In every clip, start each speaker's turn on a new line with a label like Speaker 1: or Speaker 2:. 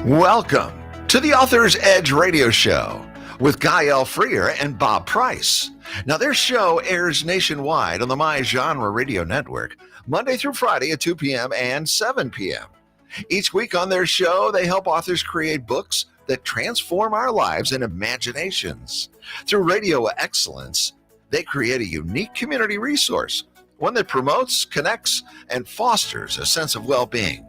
Speaker 1: Welcome to the Author's Edge radio show with Guy L. Freer and Bob Price. Now, their show airs nationwide on the My Genre Radio Network, Monday through Friday at 2 p.m. and 7 p.m. Each week on their show, they help authors create books that transform our lives and imaginations. Through radio excellence, they create a unique community resource, one that promotes, connects, and fosters a sense of well-being.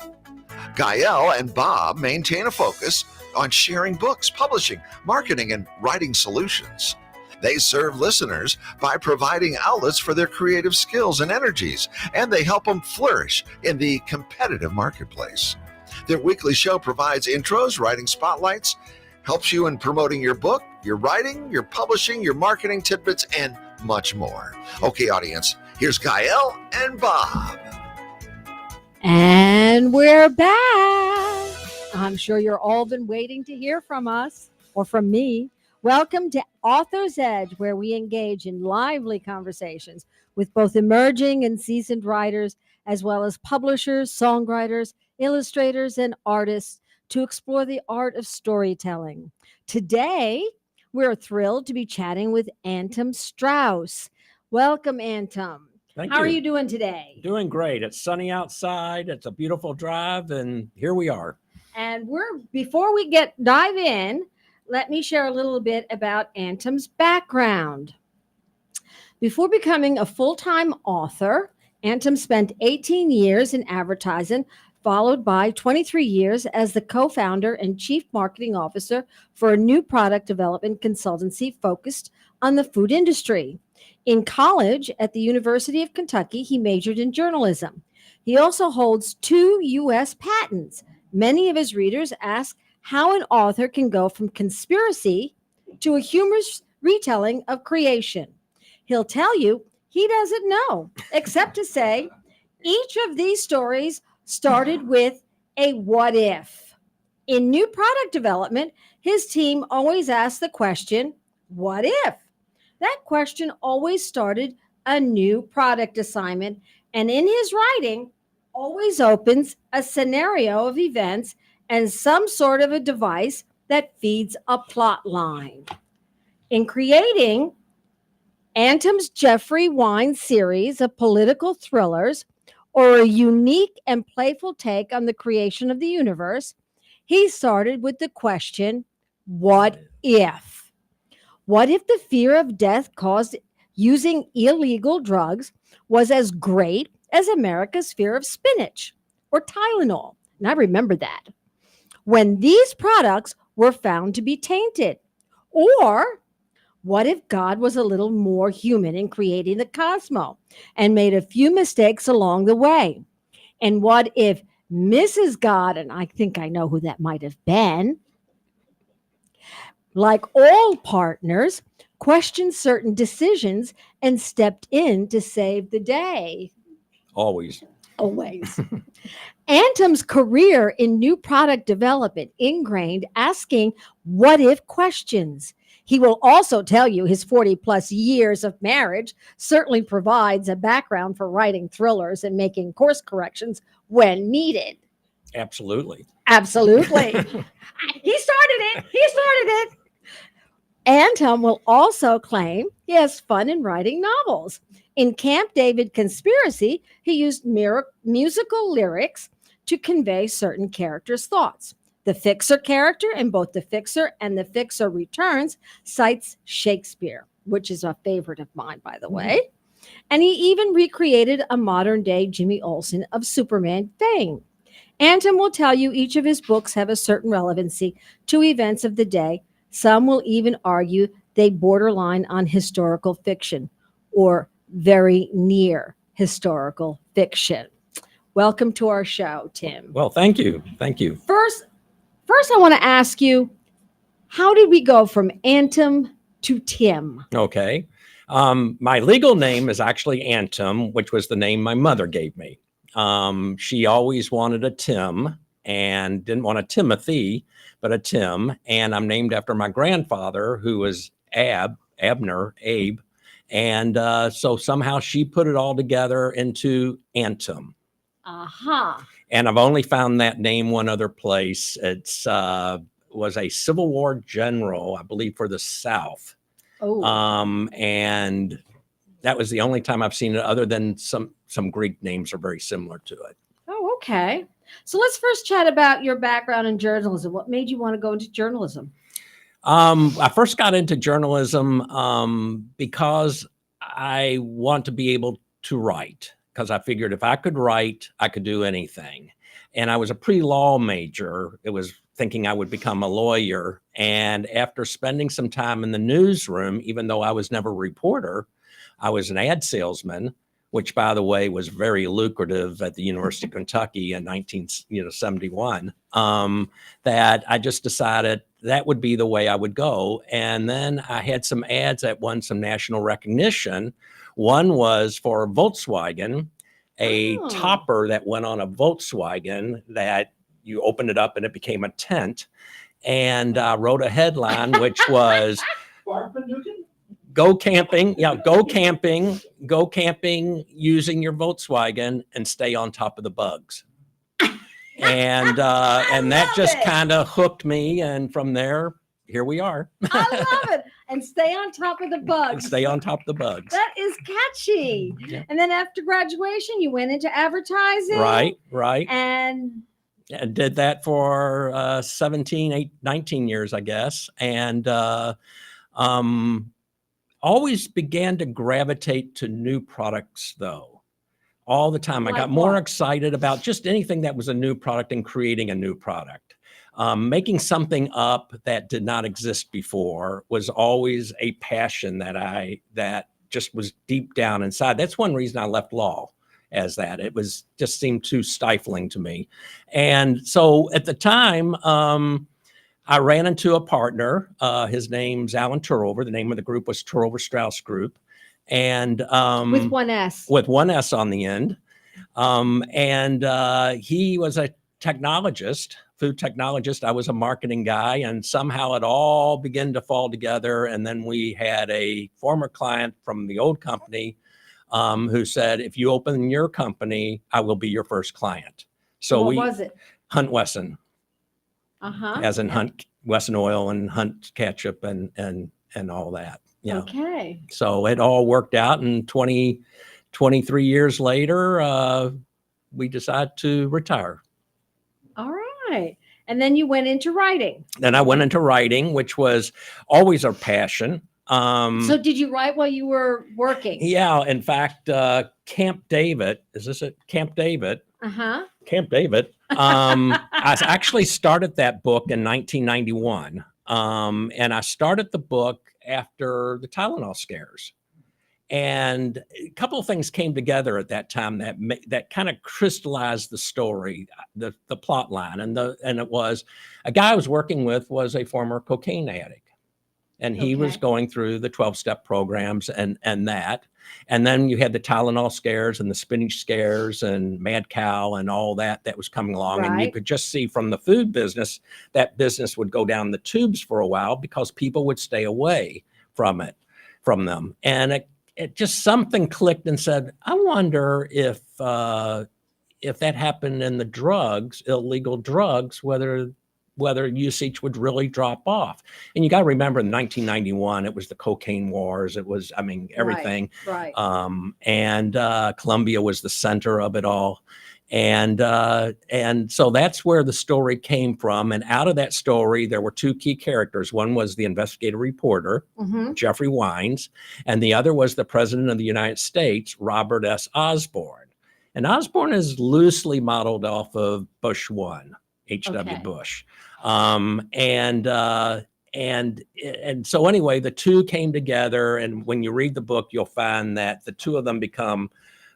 Speaker 1: Gael and Bob maintain a focus on sharing books, publishing, marketing, and writing solutions. They serve listeners by providing outlets for their creative skills and energies, and they help them flourish in the competitive marketplace. Their weekly show provides intros, writing spotlights, helps you in promoting your book, your writing, your publishing, your marketing tidbits, and much more. Okay, audience, here's Gael and Bob.
Speaker 2: And we're back. I'm sure you're all been waiting to hear from us or from me. Welcome to Author's Edge, where we engage in lively conversations with both emerging and seasoned writers, as well as publishers, songwriters, illustrators, and artists to explore the art of storytelling. Today, we're thrilled to be chatting with Antim Strauss. Welcome, Antim. How are you doing today?
Speaker 3: Doing great. It's sunny outside. It's a beautiful drive, and here we are.
Speaker 2: And before we dive in, let me share a little bit about Antim's background. Before becoming a full-time author, Antim spent 18 years in advertising, followed by 23 years as the co-founder and chief marketing officer for a new product development consultancy focused on the food industry. In college at the University of Kentucky, he majored in journalism. He also holds 2 U.S. patents. Many of his readers ask how an author can go from conspiracy to a humorous retelling of creation. He'll tell you he doesn't know, except to say each of these stories started with a what if. In new product development, his team always asks the question, what if? That question always started a new product assignment, and in his writing, always opens a scenario of events and some sort of a device that feeds a plot line. In creating Antim's Jeffrey Wine series of political thrillers, or a unique and playful take on the creation of the universe, he started with the question, what if? What if the fear of death caused using illegal drugs was as great as America's fear of spinach or Tylenol? And I remember that. When these products were found to be tainted. Or what if God was a little more human in creating the cosmos and made a few mistakes along the way? And what if Mrs. God, and I think I know who that might have been, like all partners, questioned certain decisions and stepped in to save the day?
Speaker 3: Always.
Speaker 2: Antim's career in new product development ingrained asking what if questions. He will also tell you his 40 plus years of marriage certainly provides a background for writing thrillers and making course corrections when needed.
Speaker 3: Absolutely.
Speaker 2: He started it. Antim will also claim he has fun in writing novels. In Camp David Conspiracy, he used musical lyrics to convey certain characters' thoughts. The Fixer character in both The Fixer and The Fixer Returns cites Shakespeare, which is a favorite of mine, by the way. And he even recreated a modern-day Jimmy Olsen of Superman fame. Antim will tell you each of his books have a certain relevancy to events of the day. Some will even argue they borderline on historical fiction or very near historical fiction. Welcome to our show, Tim.
Speaker 3: Well, thank you.
Speaker 2: First, I want to ask you, how did we go from Antim to Tim?
Speaker 3: Okay. My legal name is actually Antim, which was the name my mother gave me. She always wanted a Tim and didn't want a Timothy, but a Tim. And I'm named after my grandfather, who was Abe. And so somehow she put it all together into Antim. And I've only found that name one other place. It's was a Civil War general, I believe, for the South.
Speaker 2: Oh.
Speaker 3: And that was the only time I've seen it, other than some Greek names are very similar to it.
Speaker 2: Oh, okay. So let's first chat about your background in journalism. What made you want to go into journalism?
Speaker 3: I first got into journalism because I want to be able to write, because I figured if I could write, I could do anything. And I was a pre-law major. It was thinking I would become a lawyer. And after spending some time in the newsroom, even though I was never a reporter, I was an ad salesman, which, by the way, was very lucrative at the University of Kentucky in 1971, that I just decided that would be the way I would go. And then I had some ads that won some national recognition. One was for Volkswagen, a topper that went on a Volkswagen that you opened it up and it became a tent. And I wrote a headline, which was go camping using your Volkswagen and stay on top of the bugs. And that just kind of hooked me. And from there, here we are.
Speaker 2: I love it. And stay on top of the bugs.
Speaker 3: And stay on top of the bugs.
Speaker 2: That is catchy. Yeah. And then after graduation, you went into advertising.
Speaker 3: Right.
Speaker 2: And
Speaker 3: I did that for 19 years, I guess. And always began to gravitate to new products, though. All the time. I got more excited about just anything that was a new product and creating a new product. Making something up that did not exist before was always a passion that just was deep down inside. That's one reason I left law, as that it was just seemed too stifling to me. And so at the time, I ran into a partner. His name's Alan Turlover. The name of the group was Turlover Strauss Group. And
Speaker 2: with one S.
Speaker 3: With one S on the end. He was a technologist, food technologist. I was a marketing guy, and somehow it all began to fall together. And then we had a former client from the old company who said, if you open your company, I will be your first client. So
Speaker 2: what was it?
Speaker 3: Hunt Wesson. As in Hunt Wesson oil and Hunt ketchup and all that. Yeah.
Speaker 2: Okay.
Speaker 3: So it all worked out, and 23 years later, we decided to retire.
Speaker 2: All right. And then you went into writing.
Speaker 3: Then I went into writing, which was always a passion.
Speaker 2: So did you write while you were working?
Speaker 3: Yeah. In fact, Camp David, is this it? Camp David? Camp David. I actually started that book in 1991. And I started the book after the Tylenol scares. And a couple of things came together at that time that kind of crystallized the story, the plot line. And it was a guy I was working with was a former cocaine addict. And he was going through the 12-step programs and that. And then you had the Tylenol scares and the spinach scares and Mad Cow and all that was coming along. Right. And you could just see from the food business, that business would go down the tubes for a while because people would stay away from them. And it just something clicked and said, I wonder if that happened in the drugs, illegal drugs, whether usage would really drop off. And you got to remember in 1991, it was the cocaine wars. It was, everything.
Speaker 2: Right.
Speaker 3: And Colombia was the center of it all. And so that's where the story came from. And out of that story, there were two key characters. One was the investigative reporter, Jeffrey Wines, and the other was the president of the United States, Robert S. Osborne. And Osborne is loosely modeled off of Bush 1. H.W. Bush. And so anyway, the two came together, and when you read the book, you'll find that the two of them become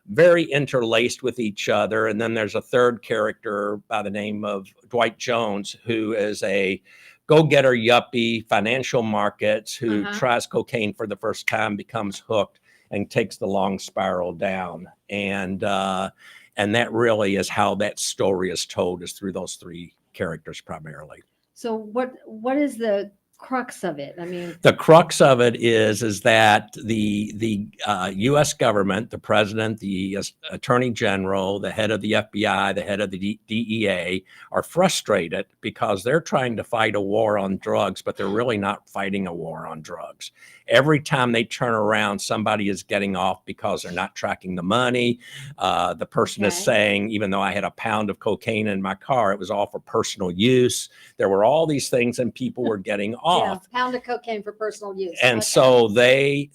Speaker 3: very interlaced with each other. And then there's a third character by the name of Dwight Jones, who is a go-getter yuppie, financial markets, who tries cocaine for the first time, becomes hooked, and takes the long spiral down. And that really is how that story is told, is through those three characters primarily.
Speaker 2: So what is the crux of it? I mean,
Speaker 3: The crux of it is that the U.S. government, the president, the attorney general, the head of the FBI, the head of the DEA are frustrated because they're trying to fight a war on drugs, but they're really not fighting a war on drugs. Every time they turn around, somebody is getting off because they're not tracking the money. The person is saying, even though I had a pound of cocaine in my car, it was all for personal use. There were all these things, and people were getting off.
Speaker 2: yeah, pound of cocaine for personal use.
Speaker 3: And so they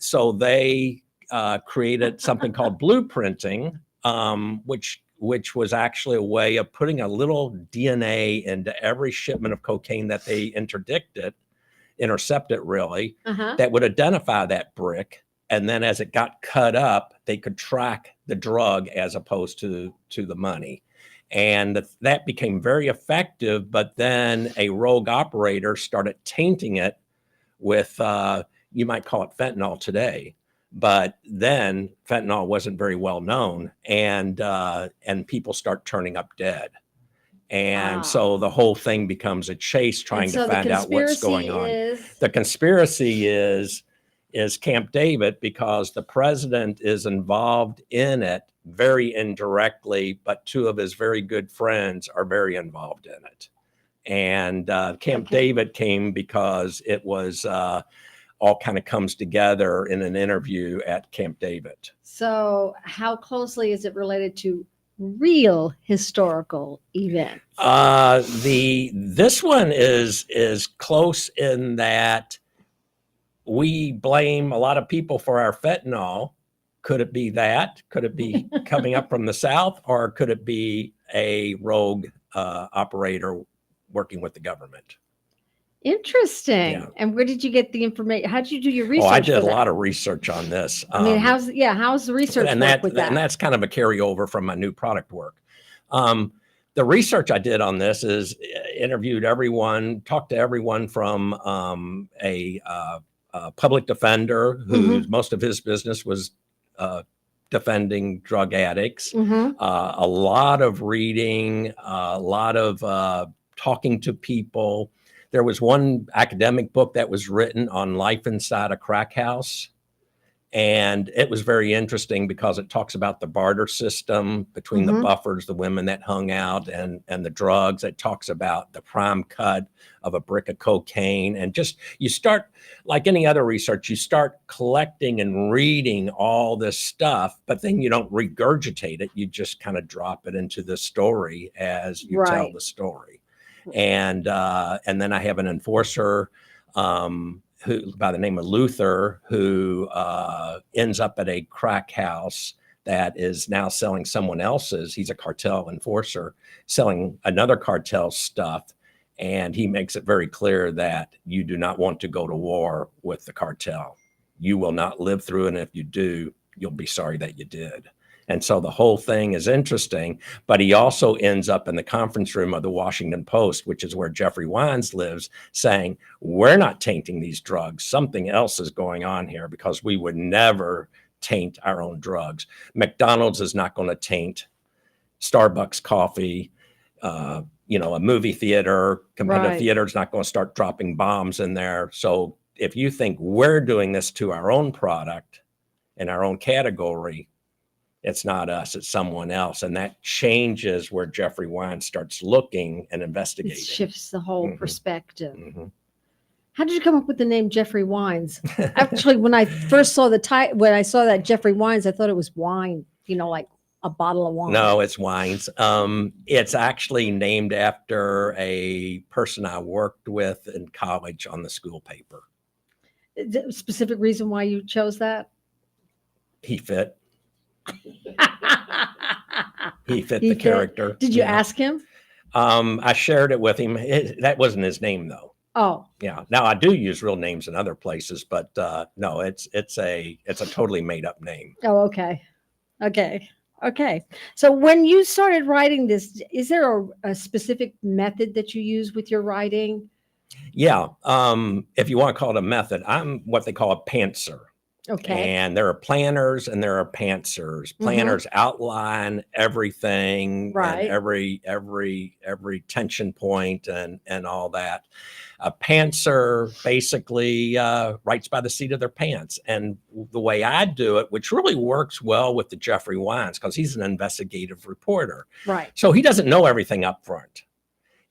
Speaker 3: created something called blueprinting, which was actually a way of putting a little DNA into every shipment of cocaine that they intercepted really, that would identify that brick. And then as it got cut up, they could track the drug as opposed to the money. And that became very effective. But then a rogue operator started tainting it with, you might call it fentanyl today. But then fentanyl wasn't very well known, and people start turning up dead. And so the whole thing becomes a chase trying to find out what's going on. The conspiracy is Camp David, because the president is involved in it very indirectly, but two of his very good friends are very involved in it. And Camp David came because it was all kind of comes together in an interview at Camp David.
Speaker 2: So how closely is it related to real historical events?
Speaker 3: This one is close in that we blame a lot of people for our fentanyl. Could it be that? Could it be coming up from the South, or could it be a rogue operator working with the government?
Speaker 2: Interesting.
Speaker 3: Yeah.
Speaker 2: And where did you get the information? How did you do your research?
Speaker 3: I did a lot of research on this.
Speaker 2: I mean, how's the research work with that?
Speaker 3: And that's kind of a carryover from my new product work. The research I did on this is interviewed everyone, talked to everyone from a public defender who most of his business was defending drug addicts, a lot of reading, a lot of talking to people. There was one academic book that was written on life inside a crack house. And it was very interesting because it talks about the barter system between the buffers, the women that hung out, and the drugs. It talks about the prime cut of a brick of cocaine. And just, you start, like any other research, you start collecting and reading all this stuff, but then you don't regurgitate it. You just kind of drop it into the story as you tell the story. And then I have an enforcer who, by the name of Luther, who ends up at a crack house that is now selling someone else's. He's a cartel enforcer selling another cartel stuff. And he makes it very clear that you do not want to go to war with the cartel. You will not live through it. And if you do, you'll be sorry that you did. And so the whole thing is interesting, but he also ends up in the conference room of the Washington Post, which is where Jeffrey Wines lives, saying, we're not tainting these drugs. Something else is going on here, because we would never taint our own drugs. McDonald's is not going to taint Starbucks coffee. A movie theater, competitive theater is not going to start dropping bombs in there. So if you think we're doing this to our own product in our own category, it's not us, it's someone else. And that changes where Jeffrey Wines starts looking and investigating.
Speaker 2: It shifts the whole perspective. How did you come up with the name Jeffrey Wines? Actually, when I first saw when I saw that Jeffrey Wines, I thought it was wine, like a bottle of wine.
Speaker 3: No, it's Wines. It's actually named after a person I worked with in college on the school paper.
Speaker 2: The specific reason why you chose that?
Speaker 3: He fit. He fit the character.
Speaker 2: Did you ask him?
Speaker 3: I shared it with him. That wasn't his name, though.
Speaker 2: Oh,
Speaker 3: yeah. Now I do use real names in other places, but no, it's a totally made up name.
Speaker 2: Oh, okay. So when you started writing this, is there a specific method that you use with your writing?
Speaker 3: Yeah. If you want to call it a method, I'm what they call a pantser.
Speaker 2: Okay.
Speaker 3: And there are planners and there are pantsers. Planners outline everything,
Speaker 2: Right.
Speaker 3: and every tension point and all that. A pantser basically writes by the seat of their pants. And the way I do it, which really works well with the Jeffrey Wines, because he's an investigative reporter.
Speaker 2: Right.
Speaker 3: So he doesn't know everything up front.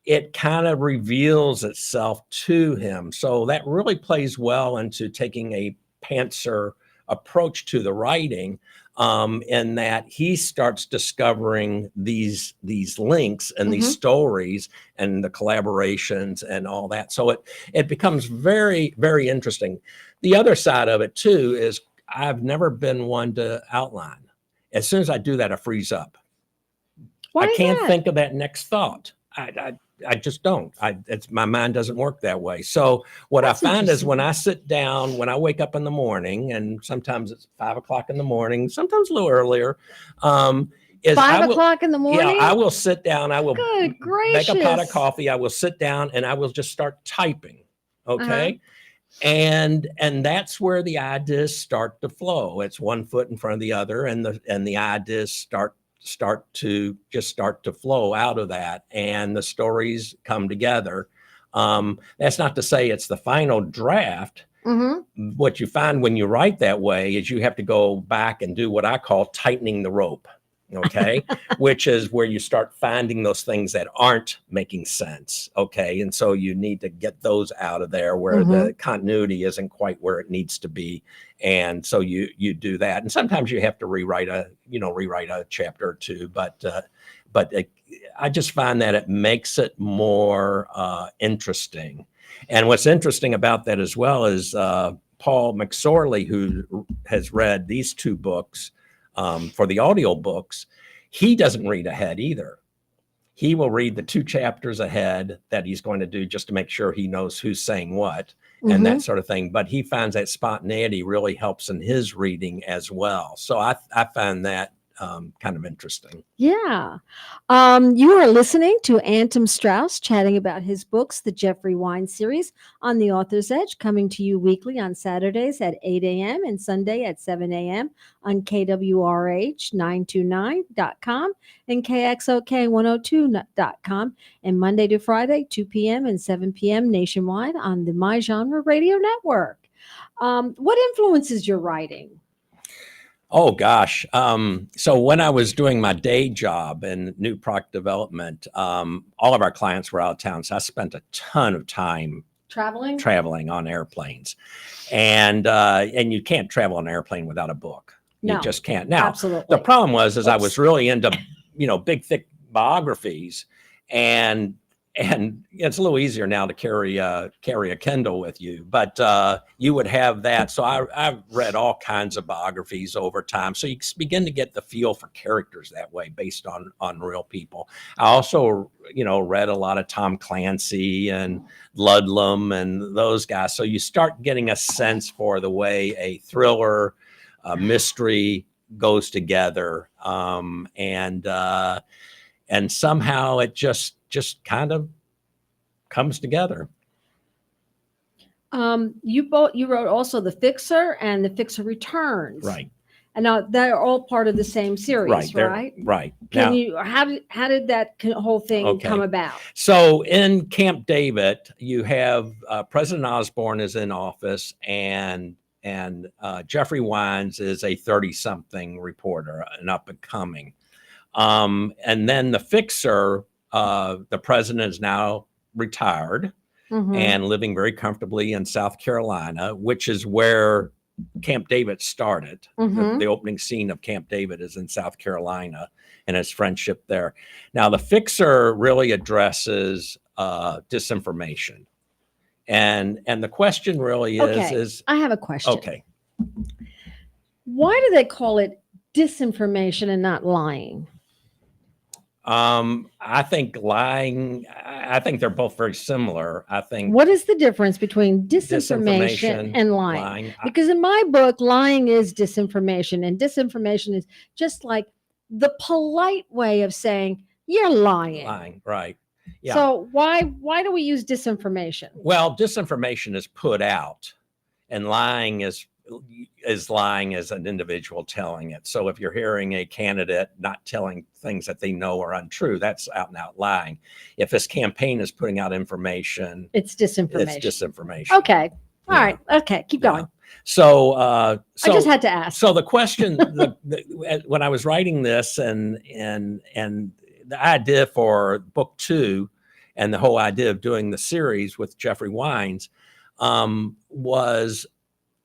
Speaker 3: It kind of reveals itself to him. So that really plays well into taking a pantser approach to the writing, in that he starts discovering these links and these stories and the collaborations and all that. So it becomes very, very interesting. The other side of it too is I've never been one to outline. As soon as I do that, I freeze up.
Speaker 2: Why
Speaker 3: I
Speaker 2: is
Speaker 3: can't
Speaker 2: that?
Speaker 3: think of that next thought. I just don't. My mind doesn't work that way. So what
Speaker 2: That's
Speaker 3: I find is
Speaker 2: interesting.
Speaker 3: when I sit down, when I wake up in the morning, and sometimes it's 5 o'clock in the morning, sometimes a little earlier, is
Speaker 2: 5 o'clock in the morning?
Speaker 3: Yeah, I will sit down. I will
Speaker 2: Good
Speaker 3: make a pot of
Speaker 2: gracious.
Speaker 3: coffee. I will sit down and I will just start typing. Okay.
Speaker 2: Uh-huh.
Speaker 3: And that's where the ideas start to flow. It's one foot in front of the other, and the ideas start to flow out of that, and the stories come together. That's not to say it's the final draft. What you find when you write that way is you have to go back and do what I call tightening the rope. Okay. Which is where you start finding those things that aren't making sense. Okay. And so you need to get those out of there where the continuity isn't quite where it needs to be. And so you do that. And sometimes you have to rewrite a chapter or two, but I just find that it makes it more interesting. And what's interesting about that as well is Paul McSorley, who has read these 2 books, for the audio books, he doesn't read ahead either. He will read the 2 chapters ahead that he's going to do just to make sure he knows who's saying what and that sort of thing. But he finds that spontaneity really helps in his reading as well. So I find that kind of interesting.
Speaker 2: Yeah. You are listening to Antim Strauss chatting about his books, the Jeffrey Wines series, on the Author's Edge, coming to you weekly on Saturdays at 8 a.m. and Sunday at 7 a.m. on KWRH929.com and KXOK102.com, and Monday to Friday, 2 p.m. and 7 p.m. nationwide on the My Genre Radio Network. What influences your writing?
Speaker 3: Oh gosh. So when I was doing my day job in new product development, all of our clients were out of town. So I spent a ton of time traveling on airplanes, and you can't travel on an airplane without a book. You just can't. Now,
Speaker 2: absolutely.
Speaker 3: The problem was I was really into, big, thick biographies, and it's a little easier now to carry a Kindle with you, but you would have that. So I've read all kinds of biographies over time. So you begin to get the feel for characters that way based on real people. I also, read a lot of Tom Clancy and Ludlum and those guys. So you start getting a sense for the way a thriller, mystery goes together. And somehow it just kind of comes together.
Speaker 2: You wrote also The Fixer and The Fixer Returns.
Speaker 3: Right.
Speaker 2: And now they're all part of the same series, right?
Speaker 3: Right.
Speaker 2: How did that whole thing come about?
Speaker 3: So in Camp David, you have President Osborne is in office, and Jeffrey Wines is a 30-something reporter, an up and coming. And then The Fixer, the president is now retired and living very comfortably in South Carolina, which is where Camp David started. The opening scene of Camp David is in South Carolina and his friendship there. Now, The Fixer really addresses disinformation. And the question really is
Speaker 2: I have a question.
Speaker 3: Okay.
Speaker 2: Why do they call it disinformation and not lying?
Speaker 3: I think lying, I think they're both very similar. I think.
Speaker 2: What is the difference between disinformation and lying? Because in my book, lying is disinformation, and disinformation is just like the polite way of saying you're lying.
Speaker 3: Lying, right. Yeah.
Speaker 2: So why do we use disinformation?
Speaker 3: Well, disinformation is put out, and lying is is lying as an individual telling it. So if you're hearing a candidate not telling things that they know are untrue, that's out and out lying. If this campaign is putting out information,
Speaker 2: It's disinformation.
Speaker 3: it's disinformation.
Speaker 2: Okay. All right. Okay. Keep going.
Speaker 3: So,
Speaker 2: I just had to ask.
Speaker 3: So the question, when I was writing this, and the idea for book 2, and the whole idea of doing the series with Jeffrey Wines, was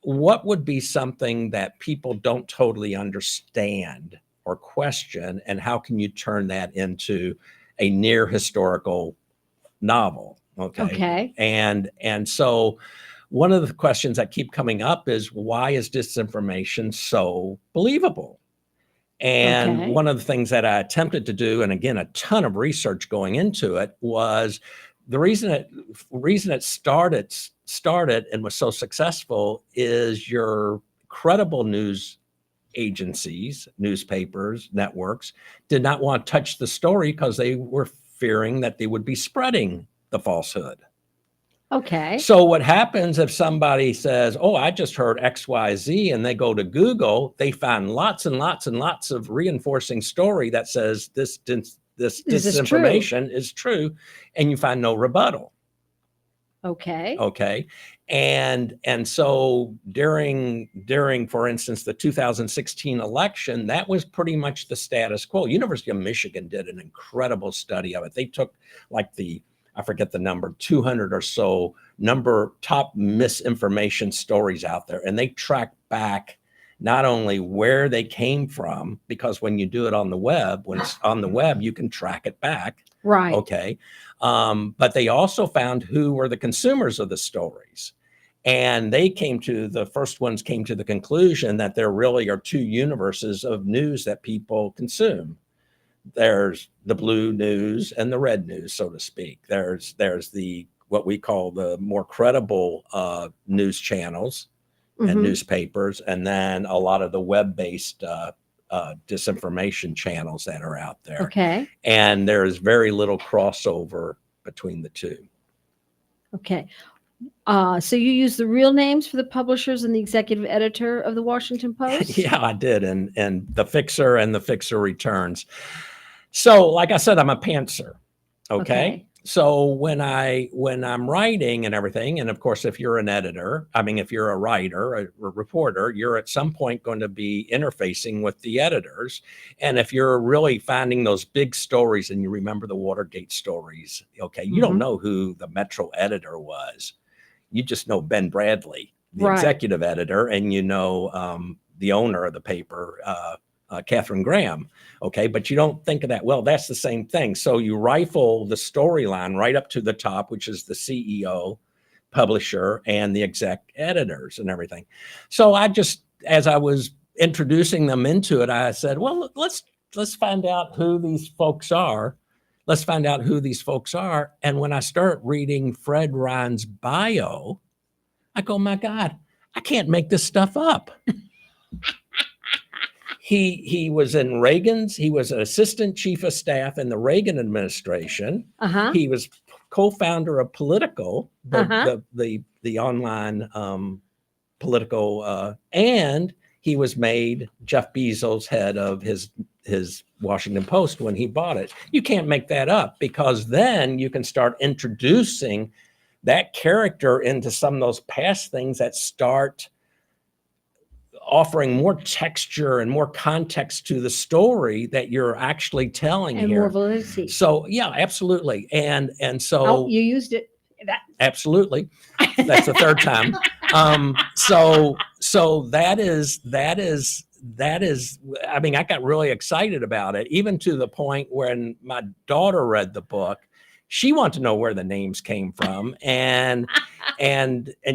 Speaker 3: what would be something that people don't totally understand or question, and how can you turn that into a near historical novel?
Speaker 2: Okay.
Speaker 3: And so one of the questions that keep coming up is, why is disinformation so believable? And one of the things that I attempted to do, and again, a ton of research going into it, was the reason it started and was so successful is your credible news agencies, newspapers, networks did not want to touch the story because they were fearing that they would be spreading the falsehood.
Speaker 2: Okay.
Speaker 3: So what happens if somebody says, "Oh, I just heard XYZ," and they go to Google, they find lots and lots and lots of reinforcing story that says this disinformation is true, and you find no rebuttal. Okay. And so during, for instance, the 2016 election, that was pretty much the status quo. University of Michigan did an incredible study of it. They took like I forget the number, 200 or so top misinformation stories out there. And they tracked back not only where they came from, because when you do it on the web, when it's on the web, you can track it back.
Speaker 2: Right.
Speaker 3: Okay. But they also found who were the consumers of the stories. And the first ones came to the conclusion that there really are 2 universes of news that people consume. There's the blue news and the red news, so to speak. There's the what we call the more credible news channels and newspapers, and then a lot of the web-based disinformation channels that are out there.
Speaker 2: Okay.
Speaker 3: And there is very little crossover between the 2.
Speaker 2: Okay. So you use the real names for the publishers and the executive editor of the Washington Post?
Speaker 3: Yeah, I did. And the Fixer and the Fixer Returns. So like I said, I'm a pantser. Okay. So when I'm writing and everything, and of course, if you're an editor, if you're a writer, a reporter, you're at some point going to be interfacing with the editors. And if you're really finding those big stories, and you remember the Watergate stories, okay, you don't know who the Metro editor was. You just know Ben Bradley, the executive editor, and you know the owner of the paper, Catherine Graham. Okay, but you don't think of that. Well, that's the same thing. So you rifle the storyline right up to the top, which is the CEO, publisher, and the exec editors and everything. So I just, as I was introducing them into it, I said, well, let's find out who these folks are. Let's find out who these folks are. And when I start reading Fred Ryan's bio, I go, my God, I can't make this stuff up. He was in Reagan's. He was an assistant chief of staff in the Reagan administration. He was co-founder of Politico, the online Politico, and he was made Jeff Bezos head of his Washington Post when he bought it. You can't make that up, because then you can start introducing that character into some of those past things that start offering more texture and more context to the story that you're actually telling
Speaker 2: and
Speaker 3: here.
Speaker 2: More validity.
Speaker 3: So yeah, absolutely. And so
Speaker 2: you used it.
Speaker 3: Absolutely. That's the 3rd time. So that is, I got really excited about it, even to the point when my daughter read the book. She wanted to know where the names came from, and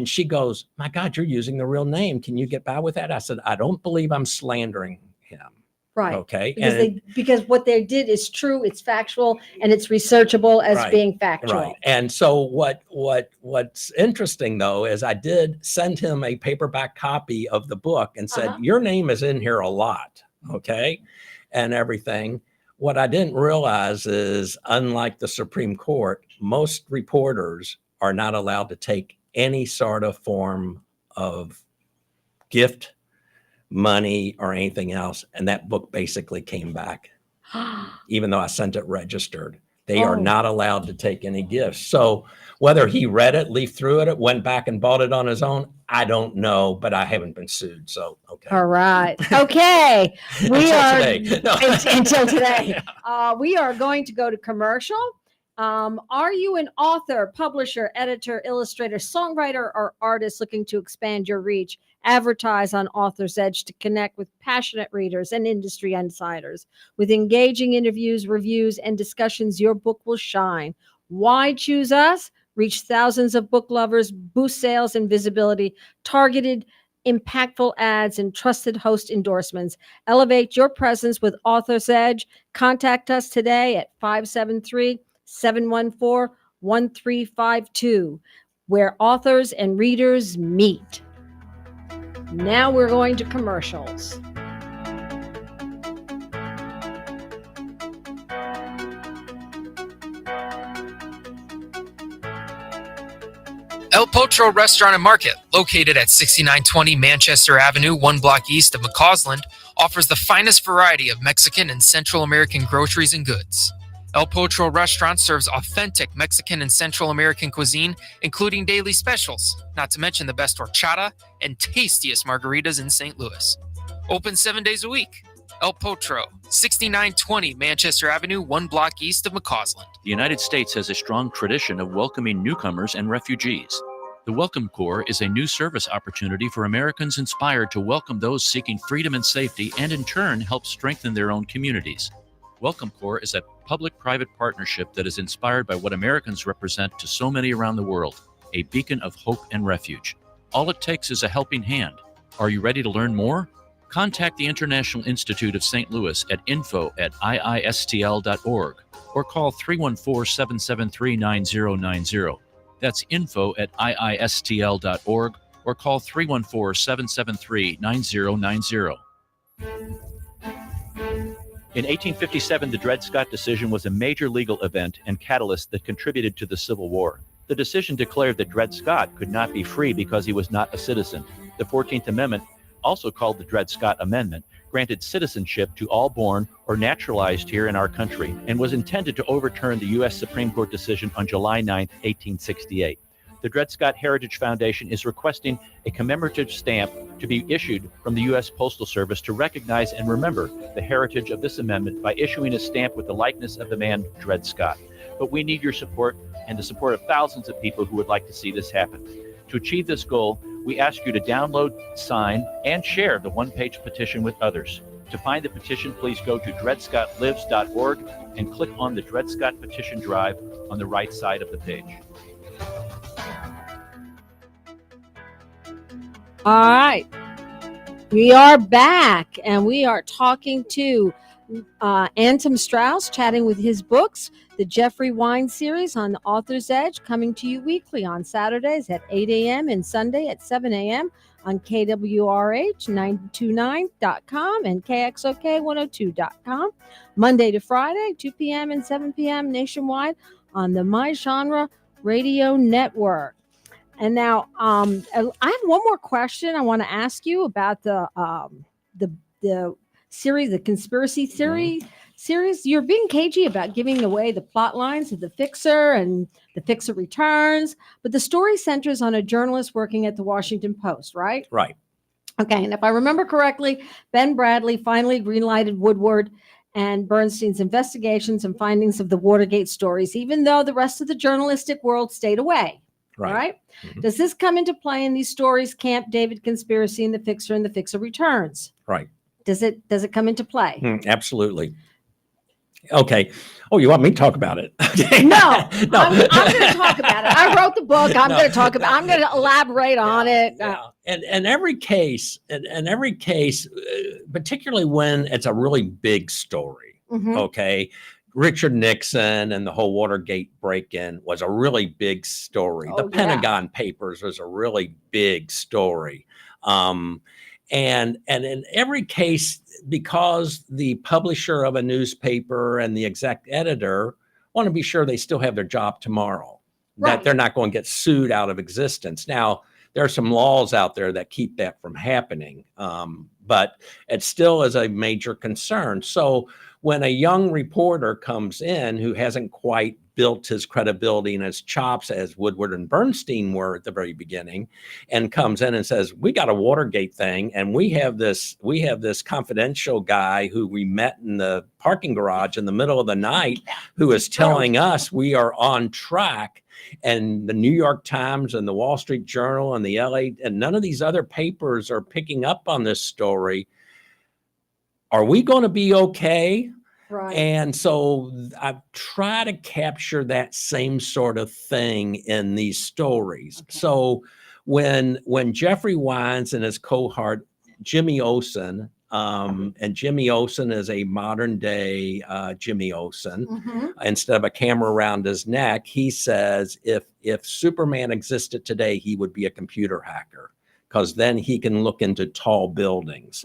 Speaker 3: she goes, "My God, you're using the real name. Can you get by with that?" I said, "I don't believe I'm slandering him."
Speaker 2: Right.
Speaker 3: Okay.
Speaker 2: Because what they did is true, it's factual, and it's researchable as being factual.
Speaker 3: Right. And so what's interesting though is I did send him a paperback copy of the book and said, your name is in here a lot. Okay. And everything. What I didn't realize is, unlike the Supreme Court, most reporters are not allowed to take any sort of form of gift money or anything else. And that book basically came back, even though I sent it registered. They are not allowed to take any gifts. So whether he read it, leafed through it, went back and bought it on his own, I don't know, but I haven't been sued. So, okay.
Speaker 2: All right. Okay. Until today.
Speaker 3: Yeah.
Speaker 2: We are going to go to commercial. Are you an author, publisher, editor, illustrator, songwriter, or artist looking to expand your reach? Advertise on Author's Edge to connect with passionate readers and industry insiders. With engaging interviews, reviews, and discussions, your book will shine. Why choose us? Reach thousands of book lovers, boost sales and visibility, targeted, impactful ads, and trusted host endorsements. Elevate your presence with Author's Edge. Contact us today at 573-714-1352, where authors and readers meet. Now we're going to commercials.
Speaker 4: El Potro Restaurant and Market, located at 6920 Manchester Avenue, 1 block east of McCausland, offers the finest variety of Mexican and Central American groceries and goods. El Potro Restaurant serves authentic Mexican and Central American cuisine, including daily specials, not to mention the best horchata and tastiest margaritas in St. Louis. Open 7 days a week. El Potro, 6920 Manchester Avenue, 1 block east of McCausland.
Speaker 5: The United States has a strong tradition of welcoming newcomers and refugees. The Welcome Corps is a new service opportunity for Americans inspired to welcome those seeking freedom and safety, and in turn help strengthen their own communities. Welcome Corps is a public-private partnership that is inspired by what Americans represent to so many around the world, a beacon of hope and refuge. All it takes is a helping hand. Are you ready to learn more? Contact the International Institute of St. Louis at info@iistl.org or call 314-773-9090. That's info@iistl.org or call 314-773-9090. In 1857, the Dred Scott decision was a major legal event and catalyst that contributed to the Civil War. The decision declared that Dred Scott could not be free because he was not a citizen. The 14th Amendment, also called the Dred Scott Amendment, granted citizenship to all born or naturalized here in our country and was intended to overturn the U.S. Supreme Court decision on July 9, 1868. The Dred Scott Heritage Foundation is requesting a commemorative stamp to be issued from the U.S. Postal Service to recognize and remember the heritage of this amendment by issuing a stamp with the likeness of the man Dred Scott. But we need your support and the support of thousands of people who would like to see this happen. To achieve this goal, we ask you to download, sign, and share the one-page petition with others. To find the petition, please go to dredscottlives.org and click on the Dred Scott Petition Drive on the right side of the page.
Speaker 2: All right. We are back, and we are talking to Antim Strauss, chatting with his books, the Jeffrey Wine series on the Author's Edge, coming to you weekly on Saturdays at 8 a.m. and Sunday at 7 a.m. on KWRH929.com and KXOK102.com. Monday to Friday, 2 p.m. and 7 p.m. nationwide on the My Genre Radio Network. And now, I have one more question I want to ask you about the series, the conspiracy theory series. You're being cagey about giving away the plot lines of The Fixer and The Fixer Returns, but the story centers on a journalist working at the Washington Post, right?
Speaker 3: Right.
Speaker 2: Okay, and if I remember correctly, Ben Bradley finally greenlighted Woodward and Bernstein's investigations and findings of the Watergate stories, even though the rest of the journalistic world stayed away. Right. Mm-hmm. Does this come into play in these stories, Camp David Conspiracy and The Fixer and The Fixer Returns?
Speaker 3: Right.
Speaker 2: Does it come into play?
Speaker 3: Absolutely. Okay. Oh, you want me to talk about it? Okay.
Speaker 2: No. I'm going to talk about it. I wrote the book. I'm going to talk about. I'm going to elaborate on it.
Speaker 3: Yeah. And every case, particularly when it's a really big story. Mm-hmm. Okay. Richard Nixon and the whole Watergate break-in was a really big story. The Pentagon Papers was a really big story. And in every case, because the publisher of a newspaper and the exec editor want to be sure they still have their job tomorrow, that they're not going to get sued out of existence. Now, there are some laws out there that keep that from happening. But it still is a major concern. So when a young reporter comes in who hasn't quite built his credibility and his chops as Woodward and Bernstein were at the very beginning, and comes in and says, we got a Watergate thing, and we have this confidential guy who we met in the parking garage in the middle of the night who is telling us we are on track. And the New York Times and the Wall Street Journal and the LA, and none of these other papers are picking up on this story. Are we going to be okay?
Speaker 2: Right.
Speaker 3: And so I try to capture that same sort of thing in these stories.
Speaker 2: Okay.
Speaker 3: So when Jeffrey Wines and his cohort, Jimmy Olsen, and Jimmy Olsen is a modern day Jimmy Olsen.
Speaker 2: Mm-hmm.
Speaker 3: Instead of a camera around his neck, he says if Superman existed today, he would be a computer hacker, because then he can look into tall buildings.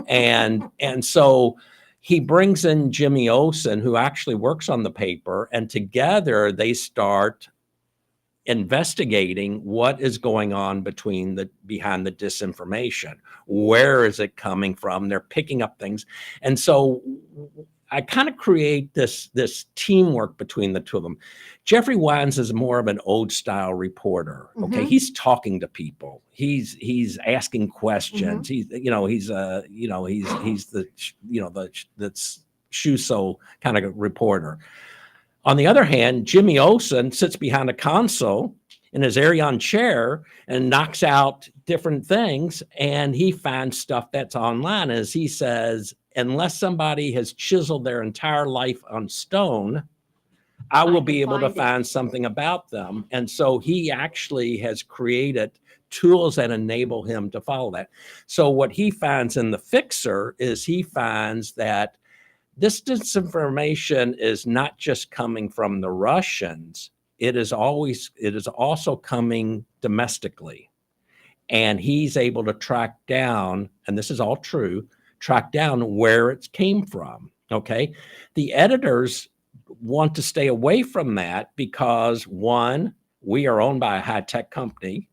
Speaker 3: and so he brings in Jimmy Olsen, who actually works on the paper, and together they start investigating what is going on behind the disinformation. Where is it coming from? They're picking up things. And so I kind of create this teamwork between the two of them. Jeffrey Wines is more of an old style reporter. Okay.
Speaker 2: Mm-hmm.
Speaker 3: He's talking to people. He's asking questions.
Speaker 2: Mm-hmm.
Speaker 3: He's the shoe so kind of reporter. On the other hand, Jimmy Olsen sits behind a console in his Arion chair and knocks out different things, and he finds stuff that's online. As he says, unless somebody has chiseled their entire life on stone, I will be able to find something about them. And so he actually has created tools that enable him to follow that. So what he finds in The Fixer is he finds that this disinformation is not just coming from the Russians. It is also coming domestically. And he's able to track down, and this is all true, track down where it came from. Okay. The editors want to stay away from that because, one, we are owned by a high-tech company.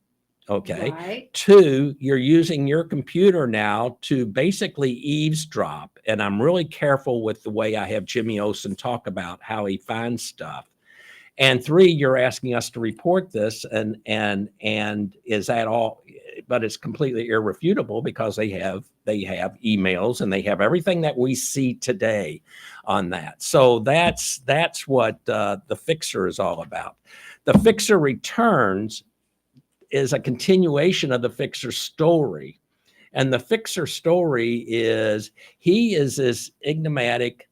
Speaker 3: Okay.
Speaker 2: Right.
Speaker 3: Two, you're using your computer now to basically eavesdrop. And I'm really careful with the way I have Jimmy Olsen talk about how he finds stuff. And three, you're asking us to report this, and is that all? But it's completely irrefutable because they have emails and they have everything that we see today on that. So that's what The Fixer is all about. The Fixer Returns is a continuation of The Fixer story. And The Fixer story is, he is this enigmatic,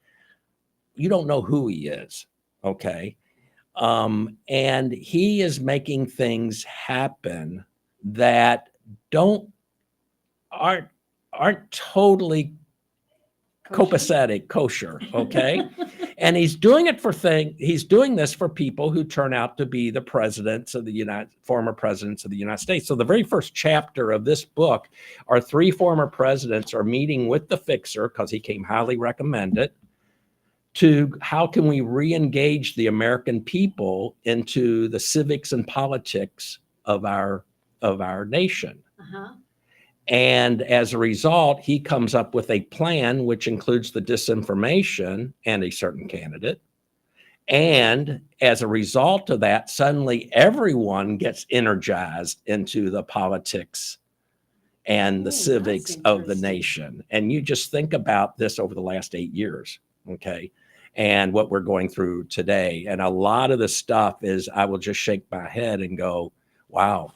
Speaker 3: you don't know who he is, okay? And he is making things happen that aren't totally copacetic, kosher, okay? And he's doing this for people who turn out to be the former presidents of the United States. So the very first chapter of this book are 3 former presidents are meeting with the Fixer, because he came highly recommended, to how can we re-engage the American people into the civics and politics of our nation.
Speaker 2: Uh-huh.
Speaker 3: And as a result, he comes up with a plan which includes the disinformation and a certain candidate. And as a result of that, suddenly everyone gets energized into the politics and the civics of the nation. And you just think about this over the last 8 years, okay? And what we're going through today. And a lot of the stuff is, I will just shake my head and go, wow,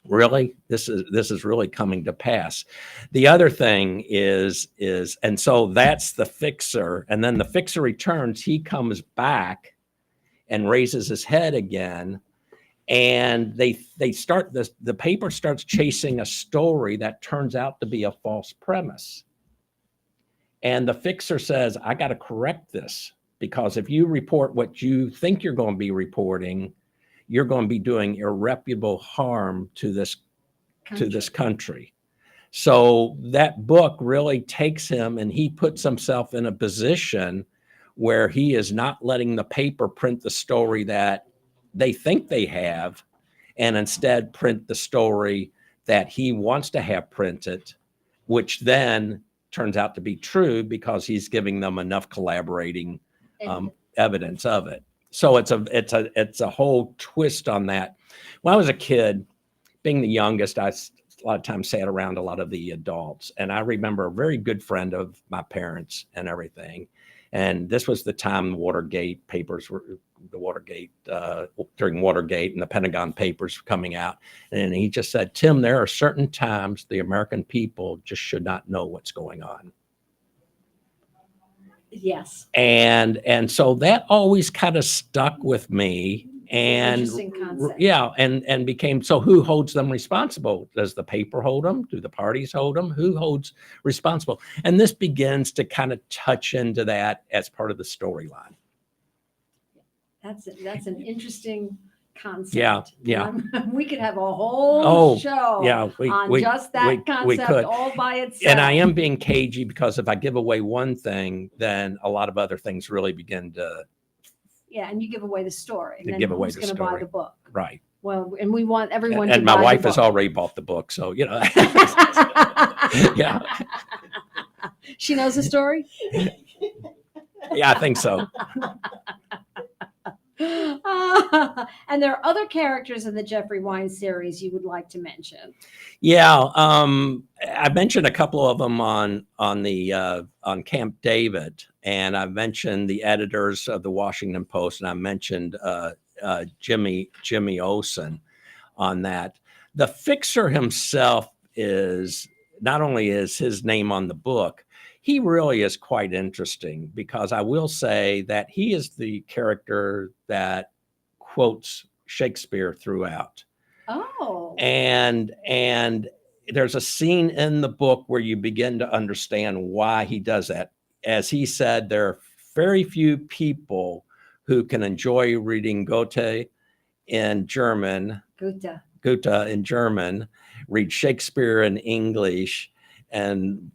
Speaker 3: really? This is really coming to pass. The other thing is, and so that's The Fixer. And then The Fixer Returns, he comes back and raises his head again. And they start this, the paper starts chasing a story that turns out to be a false premise. And the Fixer says, I got to correct this, because if you report what you think you're going to be reporting, you're going to be doing irreparable harm to this country. So that book really takes him, and he puts himself in a position where he is not letting the paper print the story that they think they have, and instead print the story that he wants to have printed, which then turns out to be true because he's giving them enough collaborating evidence of it. So it's a whole twist on that. When I was a kid, being the youngest, I a lot of times sat around a lot of the adults, and I remember a very good friend of my parents and everything. And this was the time the Watergate papers were during Watergate, and the Pentagon Papers were coming out. And he just said, Tim, there are certain times the American people just should not know what's going on.
Speaker 2: Yes.
Speaker 3: And so that always kind of stuck with me. And
Speaker 2: Interesting concept.
Speaker 3: yeah, and became, so who holds them responsible? Does the paper hold them? Do the parties hold them? Who holds responsible? And this begins to kind of touch into that as part of the storyline.
Speaker 2: That's an interesting concept.
Speaker 3: Yeah.
Speaker 2: We could have a whole show on just that concept all by itself.
Speaker 3: And I am being cagey because if I give away one thing, then a lot of other things really begin to.
Speaker 2: Yeah, and you give away the story. And then
Speaker 3: give away
Speaker 2: who's
Speaker 3: the
Speaker 2: going to buy
Speaker 3: story.
Speaker 2: the book?
Speaker 3: Right.
Speaker 2: Well, and we want everyone
Speaker 3: and
Speaker 2: to
Speaker 3: my
Speaker 2: buy
Speaker 3: wife
Speaker 2: the
Speaker 3: has
Speaker 2: book.
Speaker 3: already bought the book, so yeah.
Speaker 2: She knows the story?
Speaker 3: Yeah, I think so.
Speaker 2: And there are other characters in the Jeffrey Wine series you would like to mention.
Speaker 3: Yeah, I mentioned a couple of them on Camp David, and I mentioned the editors of the Washington Post, and I mentioned Jimmy Olsen on that. The fixer himself is not only is his name on the book, he really is quite interesting because I will say that he is the character that quotes Shakespeare throughout.
Speaker 2: Oh.
Speaker 3: And there's a scene in the book where you begin to understand why he does that. As he said, there are very few people who can enjoy reading Goethe in German, Goethe in German, read Shakespeare in English, and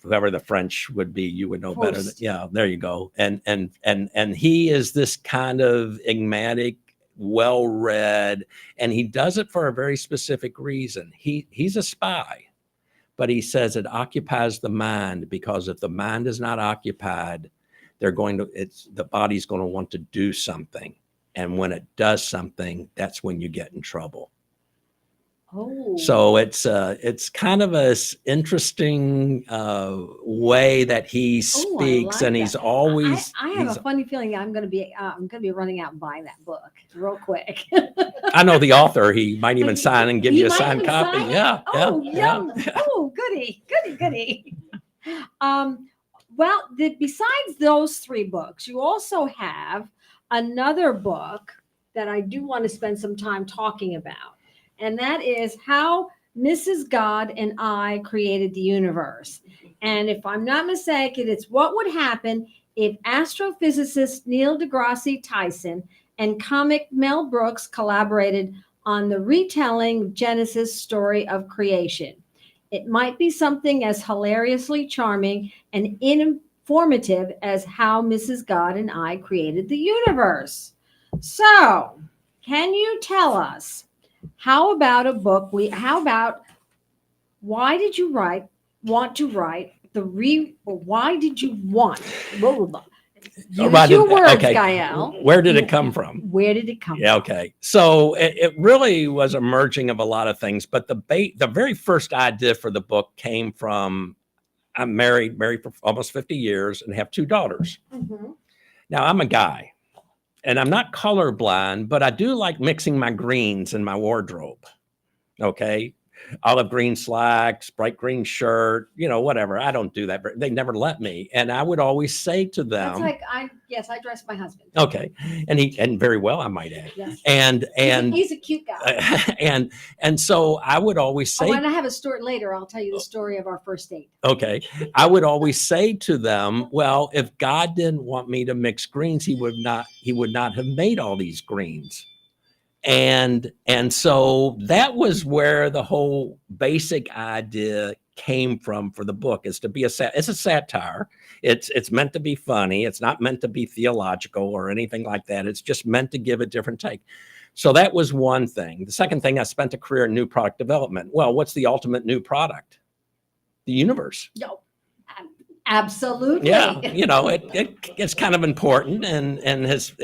Speaker 3: whoever the French would be, you would know better. Yeah, there you go. And he is this kind of enigmatic, well-read, and he does it for a very specific reason. He's a spy, but he says it occupies the mind, because if the mind is not occupied, the body's going to want to do something. And when it does something, that's when you get in trouble.
Speaker 2: Oh.
Speaker 3: So it's kind of a interesting way that he speaks, and he's always.
Speaker 2: I have a funny feeling I'm going to be running out and buying that book real quick.
Speaker 3: I know the author. He might even sign and give you a signed copy. Yeah.
Speaker 2: Oh,
Speaker 3: yeah.
Speaker 2: yum. Oh, goody. Well, besides those 3 books, you also have another book that I do want to spend some time talking about. And that is How Mrs. God and I Created the Universe. And if I'm not mistaken, it's what would happen if astrophysicist Neil deGrasse Tyson and comic Mel Brooks collaborated on the retelling Genesis story of creation. It might be something as hilariously charming and informative as How Mrs. God and I Created the Universe. So, can you tell us, how about why did you why did you want? Use your words,
Speaker 3: okay.
Speaker 2: Gael.
Speaker 3: Where did it come from?
Speaker 2: Where did it come from?
Speaker 3: Yeah, okay. So it really was a merging of a lot of things, but the very first idea for the book came from, I'm married for almost 50 years and have 2 daughters.
Speaker 2: Mm-hmm.
Speaker 3: Now I'm a guy. And I'm not colorblind, but I do like mixing my greens in my wardrobe. Okay. Olive green slacks, bright green shirt, whatever. I don't do that. They never let me. And I would always say to them.
Speaker 2: That's like, I dress my husband.
Speaker 3: Okay. And very well, I might add.
Speaker 2: Yes.
Speaker 3: And
Speaker 2: he's a cute guy.
Speaker 3: And so I would always say.
Speaker 2: Oh, and I have a story later. I'll tell you the story of our first date.
Speaker 3: Okay. I would always say to them, well, if God didn't want me to mix greens, he would not have made all these greens. And so that was where the whole basic idea came from for the book, is to be it's a satire. It's meant to be funny. It's not meant to be theological or anything like that. It's just meant to give a different take. So that was one thing. The second thing, I spent a career in new product development. Well, what's the ultimate new product? The universe.
Speaker 2: No, absolutely.
Speaker 3: Yeah, it's kind of important and has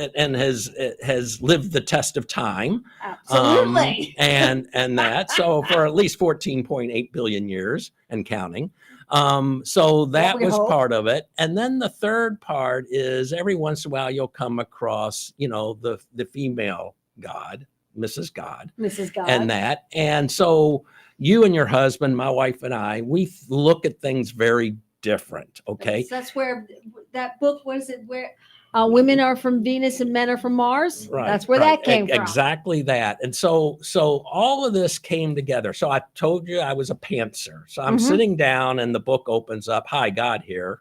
Speaker 3: lived the test of time.
Speaker 2: Absolutely.
Speaker 3: And that so for at least 14.8 billion years and counting. So that was part of it. And then the third part is every once in a while you'll come across, the female God, Mrs. God.
Speaker 2: Mrs. God.
Speaker 3: And that. And so you and your husband, my wife and I, we look at things very different. Okay.
Speaker 2: That's where that book was. It where women are from Venus and men are from Mars.
Speaker 3: Right.
Speaker 2: That's where that came from.
Speaker 3: Exactly that. And so all of this came together. So I told you I was a pantser. So I'm sitting down and the book opens up. Hi, God here.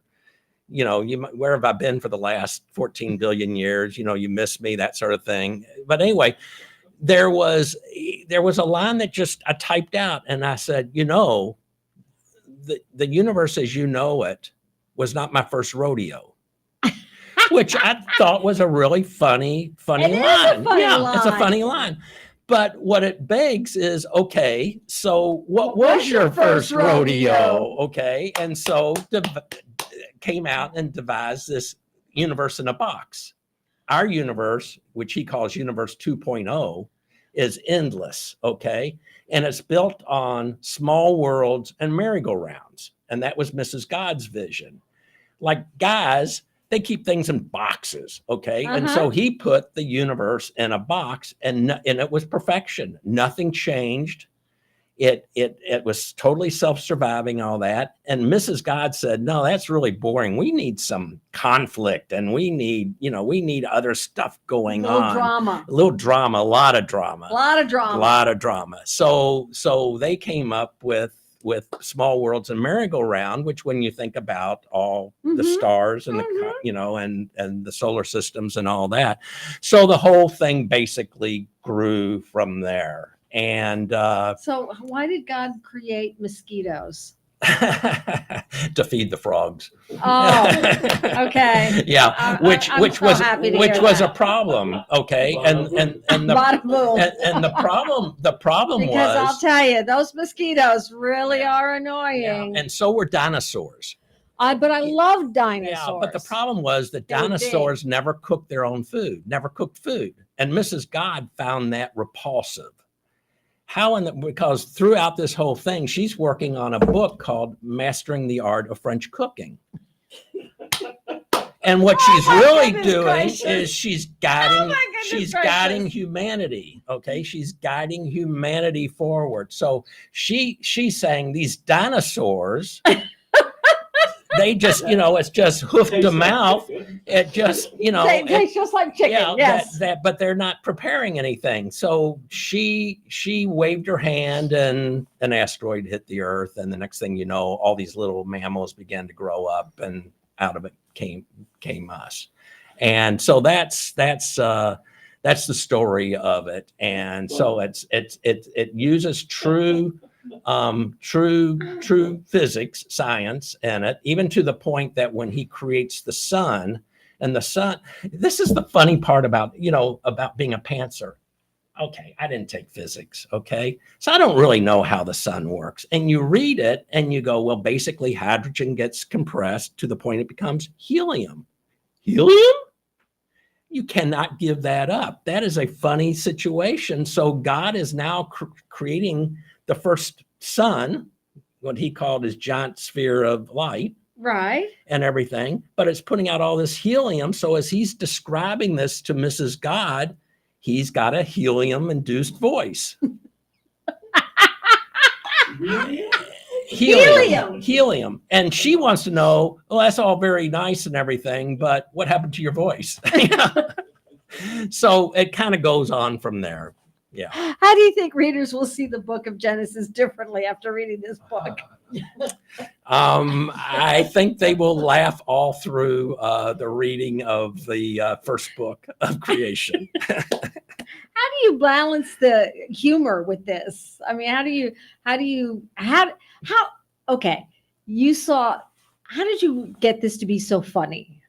Speaker 3: Where have I been for the last 14 billion years? You miss me, that sort of thing. But anyway, there was a line that just I typed out and I said, the universe as you know it was not my first rodeo, which I thought was a really funny line. It's a funny line. But what it begs is, okay, so what was your first rodeo? Okay. And so came out and devised this universe in a box. Our universe, which he calls universe 2.0, is endless. Okay. And it's built on small worlds and merry-go-rounds. And that was Mrs. God's vision. Like guys, they keep things in boxes. Okay. And so he put the universe in a box and it was perfection. Nothing changed. It was totally self-surviving, all that. And Mrs. God said, no, that's really boring. We need some conflict and we need other stuff going on. A little drama, a lot of drama. So they came up with small worlds and merry-go-round, which when you think about all the stars and and the solar systems and all that. So the whole thing basically grew from there. And
Speaker 2: so why did God create mosquitoes?
Speaker 3: To feed the frogs.
Speaker 2: Oh, okay.
Speaker 3: Yeah, which was a problem. Okay, and the problem
Speaker 2: because
Speaker 3: was,
Speaker 2: I'll tell you, those mosquitoes really are annoying.
Speaker 3: Yeah, and so were dinosaurs.
Speaker 2: But I love dinosaurs.
Speaker 3: Yeah, but the problem was that dinosaurs never cooked their own food, and Mrs. God found that repulsive. Because throughout this whole thing, she's working on a book called Mastering the Art of French Cooking. And what she's really doing is she's guiding humanity. Okay. She's guiding humanity forward. So she's saying these dinosaurs, they just, it's just hoof to mouth. It just,
Speaker 2: they taste just like chicken. Yes.
Speaker 3: But they're not preparing anything. So she waved her hand and an asteroid hit the earth. And the next thing you know, all these little mammals began to grow up and out of it came us. And so that's the story of it. And so it uses true physics, science in it, even to the point that when he creates the sun, this is the funny part about being a pantser. Okay, I didn't take physics. Okay, so I don't really know how the sun works. And you read it and you go, well, basically hydrogen gets compressed to the point it becomes helium. Helium? You cannot give that up. That is a funny situation. So God is now creating the first sun, what he called his giant sphere of light.
Speaker 2: Right.
Speaker 3: And everything. But it's putting out all this helium. So as he's describing this to Mrs. God, he's got a helium-induced voice. Helium. And she wants to know, well, that's all very nice and everything, but what happened to your voice? So it kind of goes on from there. Yeah.
Speaker 2: How do you think readers will see the book of Genesis differently after reading this book?
Speaker 3: I think they will laugh all through the reading of the first book of creation.
Speaker 2: How do you balance the humor with this? I mean, okay, how did you get this to be so funny?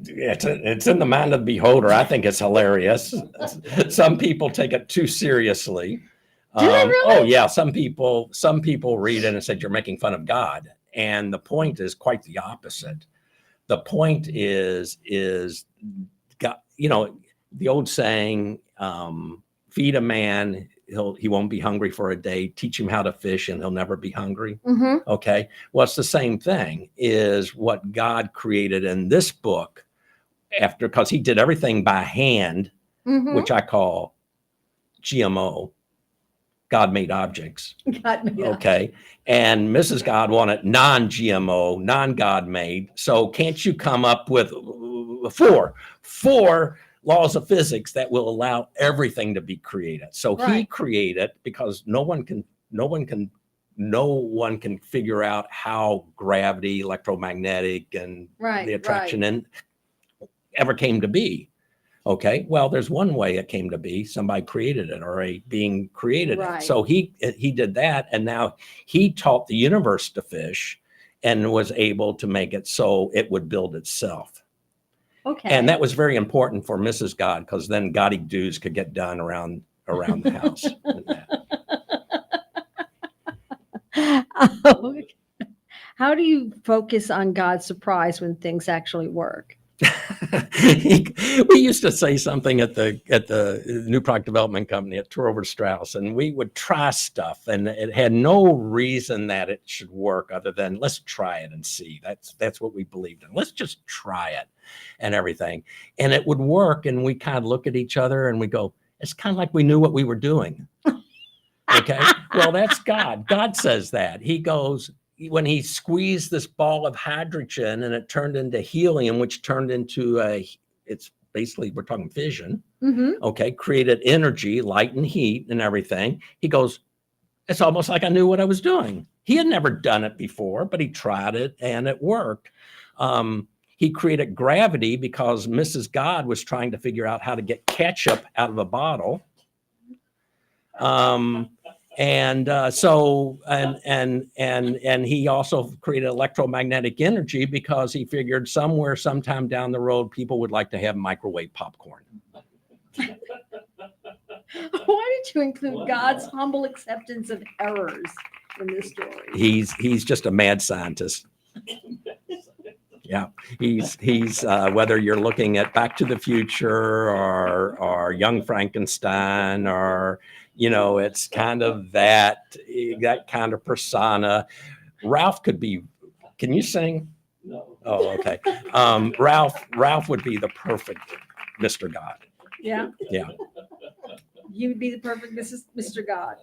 Speaker 3: It's in the mind of the beholder. I think it's hilarious. Some people take it too seriously.
Speaker 2: Do they really?
Speaker 3: Oh yeah, some people read it and said you're making fun of God, and the point is quite the opposite. The point is God, the old saying, feed a man, he won't be hungry for a day. Teach him how to fish and he'll never be hungry.
Speaker 2: Mm-hmm.
Speaker 3: Okay. Well, it's the same thing is what God created in this book because he did everything by hand,
Speaker 2: Mm-hmm.
Speaker 3: which I call GMO, God made objects. Okay. And Mrs. God wanted non-GMO, non-God made. So can't you come up with four laws of physics that will allow everything to be created? So he created, because no one can figure out how gravity, electromagnetic, and the attraction ever came to be. Okay, well, there's one way it came to be. Somebody created it, or a being created it. So he did that, and now he taught the universe to fish and was able to make it so it would build itself.
Speaker 2: Okay.
Speaker 3: And that was very important for Mrs. God, because then Goddy do's could get done around the house.
Speaker 2: How do you focus on God's surprise when things actually work?
Speaker 3: We used to say something at the new product development company at Antim Strauss, and we would try stuff, and it had no reason that it should work other than let's try it and see. That's what we believed in. Let's just try it and everything, and it would work. And we kind of look at each other and we go, it's kind of like we knew what we were doing. Okay, well, that's God. God says that. He goes, when he squeezed this ball of hydrogen and it turned into helium, which turned into it's basically, we're talking fission, okay, created energy, light and heat and everything. He goes, it's almost like I knew what I was doing. He had never done it before, but he tried it and it worked. He created gravity because Mrs. God was trying to figure out how to get ketchup out of a bottle. And he also created electromagnetic energy because he figured sometime down the road, people would like to have microwave popcorn.
Speaker 2: Why did you include God's humble acceptance of errors in this story?
Speaker 3: He's just a mad scientist. Yeah, he's whether you're looking at Back to the Future or Young Frankenstein, or it's kind of that kind of persona. Ralph could be. Can you sing? No. Oh, okay. Ralph would be the perfect Mr. God.
Speaker 2: Yeah.
Speaker 3: Yeah.
Speaker 2: You would be the perfect Mr. God.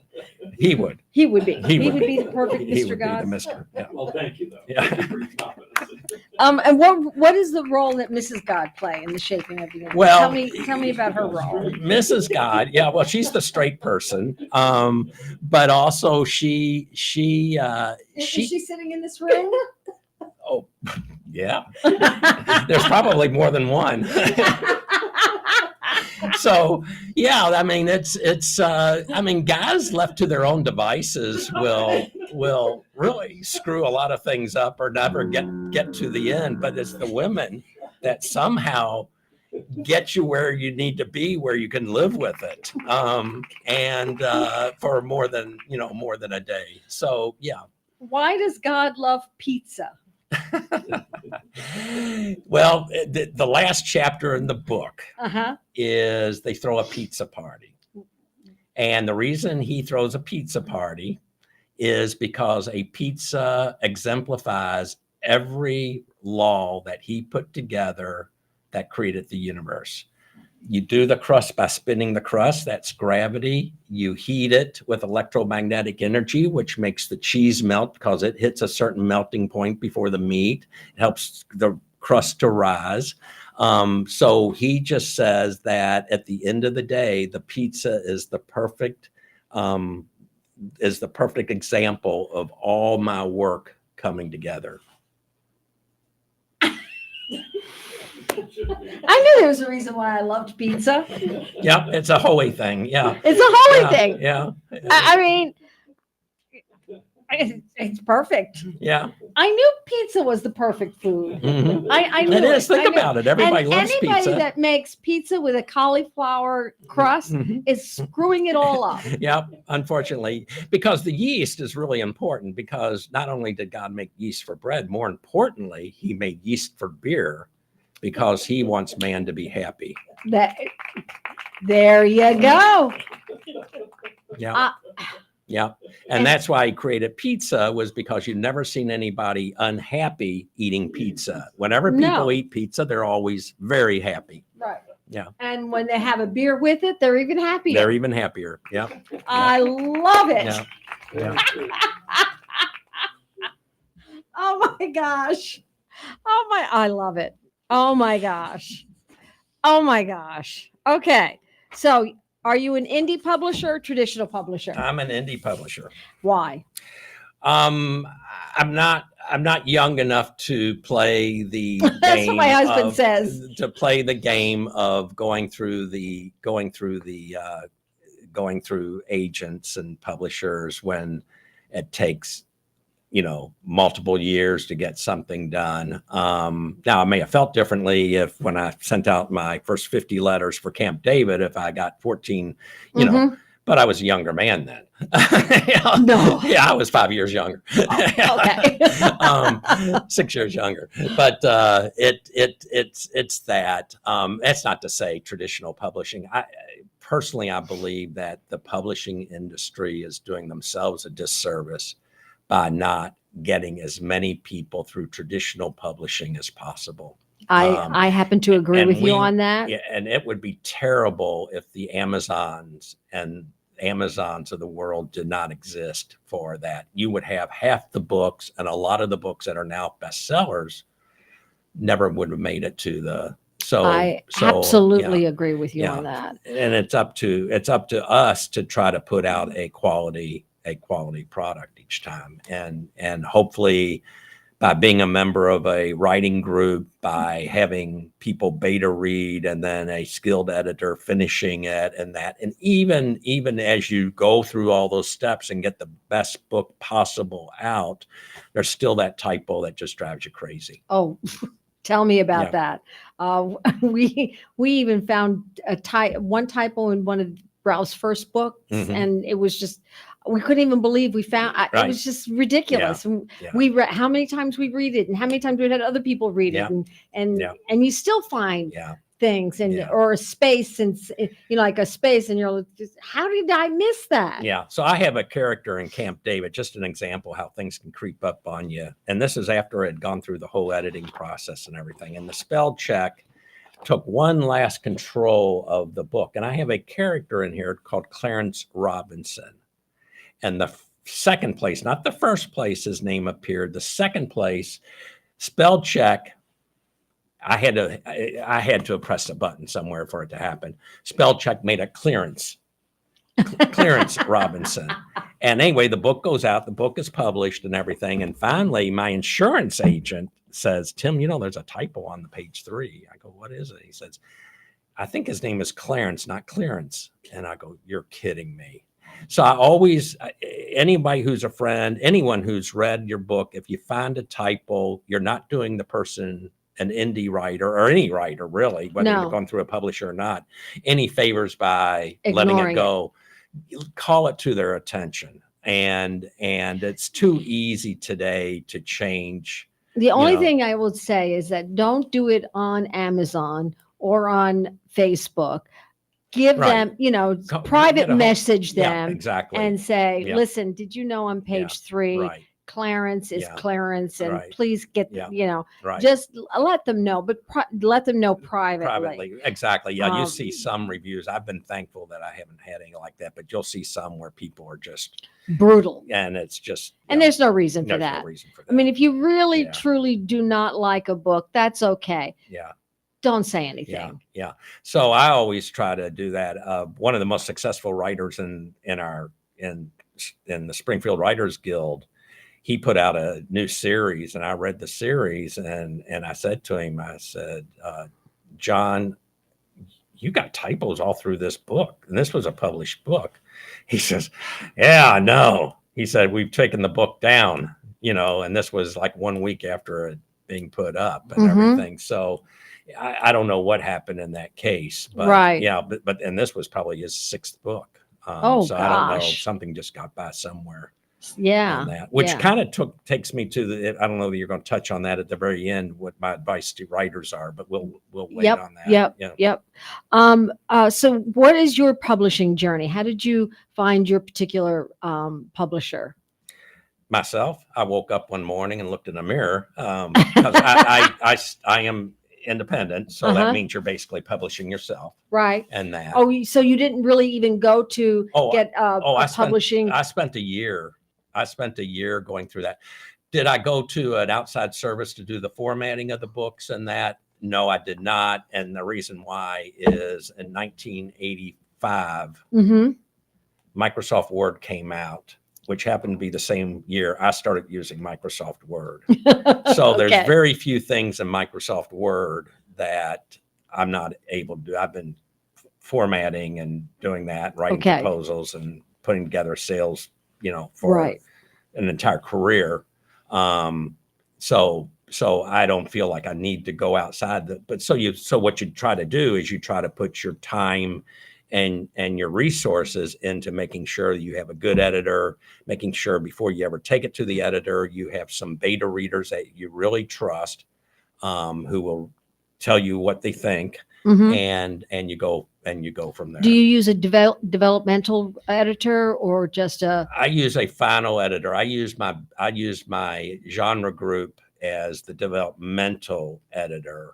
Speaker 3: He would.
Speaker 2: He would be. He would be the perfect Mr.
Speaker 3: He would
Speaker 2: God.
Speaker 3: be the Mr. Yeah.
Speaker 6: Well, thank you, though.
Speaker 3: Yeah.
Speaker 2: And what is the role that Mrs. God play in the shaping of the universe?
Speaker 3: Well,
Speaker 2: tell me about her role.
Speaker 3: Mrs. God, yeah, well, she's the straight person, but also she
Speaker 2: Is she sitting in this room?
Speaker 3: Oh, yeah. There's probably more than one. So yeah, I mean, it's guys left to their own devices will really screw a lot of things up or never get to the end. But it's the women that somehow get you where you need to be, where you can live with it, and for more than a day. So yeah.
Speaker 2: Why does God love pizza?
Speaker 3: Well, the last chapter in the book is they throw a pizza party. And the reason he throws a pizza party is because a pizza exemplifies every law that he put together that created the universe. You do the crust by spinning the crust, that's gravity. You heat it with electromagnetic energy, which makes the cheese melt because it hits a certain melting point before the meat. It helps the crust to rise. So he just says that at the end of the day, the pizza is the perfect example of all my work coming together.
Speaker 2: I knew there was a reason why I loved pizza.
Speaker 3: Yeah, it's a holy thing. Yeah,
Speaker 2: it's a holy thing.
Speaker 3: Yeah.
Speaker 2: I mean, It's perfect.
Speaker 3: Yeah.
Speaker 2: I knew pizza was the perfect food.
Speaker 3: Mhm.
Speaker 2: I knew
Speaker 3: It is.
Speaker 2: I
Speaker 3: Think
Speaker 2: knew
Speaker 3: about it. Everybody
Speaker 2: and
Speaker 3: loves
Speaker 2: anybody
Speaker 3: pizza.
Speaker 2: that makes pizza with a cauliflower crust
Speaker 3: Mhm.
Speaker 2: is screwing it all up.
Speaker 3: Yep, unfortunately, because the yeast is really important, because not only did God make yeast for bread, more importantly, he made yeast for beer because he wants man to be happy.
Speaker 2: There you go.
Speaker 3: Yeah. Yeah. And that's why he created pizza, was because you've never seen anybody unhappy eating pizza. Whenever people
Speaker 2: No.
Speaker 3: eat pizza, they're always very happy.
Speaker 2: Right.
Speaker 3: Yeah.
Speaker 2: And when they have a beer with it, they're even happier.
Speaker 3: They're even happier. Yeah.
Speaker 2: I love it.
Speaker 3: Yeah. Yeah.
Speaker 2: Oh my gosh. I love it. Oh my gosh. Oh my gosh. Okay. So are you an indie publisher or traditional publisher?
Speaker 3: I'm an indie publisher.
Speaker 2: Why?
Speaker 3: I'm not young enough to play the
Speaker 2: That's
Speaker 3: game.
Speaker 2: what my husband says.
Speaker 3: To play the game of going through agents and publishers when it takes, multiple years to get something done. Now I may have felt differently if, when I sent out my first 50 letters for Camp David, if I got 14, but I was a younger man then.
Speaker 2: No.
Speaker 3: Yeah, I was 5 years younger.
Speaker 2: Okay.
Speaker 3: 6 years younger. But it's that. That's not to say traditional publishing. Personally, I believe that the publishing industry is doing themselves a disservice by not getting as many people through traditional publishing as possible.
Speaker 2: I happen to agree with you on that.
Speaker 3: Yeah, and it would be terrible if the Amazons of the world did not exist for that. You would have half the books, and a lot of the books that are now bestsellers never would have made it to the.
Speaker 2: I absolutely agree with you on that.
Speaker 3: And it's up to us to try to put out a quality product each time, and hopefully by being a member of a writing group, by having people beta read and then a skilled editor finishing it, and even as you go through all those steps and get the best book possible out, there's still that typo that just drives you crazy.
Speaker 2: Oh, tell me about that. We even found one typo in one of Brow's first books, and it was just, we couldn't even believe we found it was just ridiculous.
Speaker 3: Yeah.
Speaker 2: We read how many times we read it and how many times we had other people read it, and you still find things or a space, and like a space, and you're like, how did I miss that?
Speaker 3: Yeah. So I have a character in Camp David, just an example how things can creep up on you. And this is after I had gone through the whole editing process and everything. And the spell check took one last control of the book. And I have a character in here called Clarence Robinson. And the second place, not the first place, his name appeared. The second place, spell check. I had to press a button somewhere for it to happen. Spell check made a Clarence Robinson. And anyway, the book goes out, the book is published and everything. And finally, my insurance agent says, Tim, there's a typo on the page 3. I go, what is it? He says, I think his name is Clarence, not Clearance. And I go, you're kidding me. So I always, anybody who's a friend, anyone who's read your book, if you find a typo, you're not doing the person, an indie writer or any writer really, whether you're going through a publisher or not, any favors by letting it go. Call it to their attention. And it's too easy today to change.
Speaker 2: The only thing I will say is that don't do it on Amazon or on Facebook. Give them, private message them
Speaker 3: exactly.
Speaker 2: and say, listen, did you know on page 3, Clarence is Clarence, and please get, just let them know, but let them know privately.
Speaker 3: Exactly. Yeah. You see some reviews. I've been thankful that I haven't had any like that, but you'll see some where people are just
Speaker 2: brutal,
Speaker 3: and it's just,
Speaker 2: and there's no reason for that. I mean, if you really, truly do not like a book, that's okay.
Speaker 3: Yeah.
Speaker 2: Don't say anything.
Speaker 3: Yeah. So I always try to do that. One of the most successful writers in the Springfield Writers Guild, he put out a new series, and I read the series, and I said to him, I said, John, you got typos all through this book, and this was a published book. He says, yeah, I know. he said, we've taken the book down, and this was like 1 week after it being put up and everything. So I don't know what happened in that case, but
Speaker 2: Right.
Speaker 3: yeah, but and this was probably his 6th book.
Speaker 2: Oh,
Speaker 3: so I don't know,
Speaker 2: gosh.
Speaker 3: something just got by somewhere
Speaker 2: Yeah.
Speaker 3: on that, which
Speaker 2: yeah.
Speaker 3: kind of takes me to I don't know that you're going to touch on that at the very end, what my advice to writers are, but we'll wait
Speaker 2: Yep.
Speaker 3: on that.
Speaker 2: Yep. So what is your publishing journey? How did you find your particular publisher?
Speaker 3: Myself, I woke up one morning and looked in a mirror, because I am independent, so
Speaker 2: Uh-huh.
Speaker 3: that means you're basically publishing yourself
Speaker 2: Right.
Speaker 3: and that.
Speaker 2: Oh, so you didn't really even go to get a publishing?
Speaker 3: I spent a year going through that. Did I go to an outside service to do the formatting of the books and that? No, I did not. And the reason why is in 1985, Microsoft Word came out, which happened to be the same year I started using Microsoft Word. So there's
Speaker 2: Okay.
Speaker 3: very few things in Microsoft Word that I'm not able to do. I've been formatting and doing that, writing
Speaker 2: Okay.
Speaker 3: proposals and putting together sales, for
Speaker 2: Right.
Speaker 3: an entire career. So I don't feel like I need to go outside so what you try to do is you try to put your time and your resources into making sure you have a good editor, making sure before you ever take it to the editor, you have some beta readers that you really trust, who will tell you what they think, and you go from there.
Speaker 2: Do you use a developmental editor or just a?
Speaker 3: I use a final editor. I use my genre group as the developmental editor.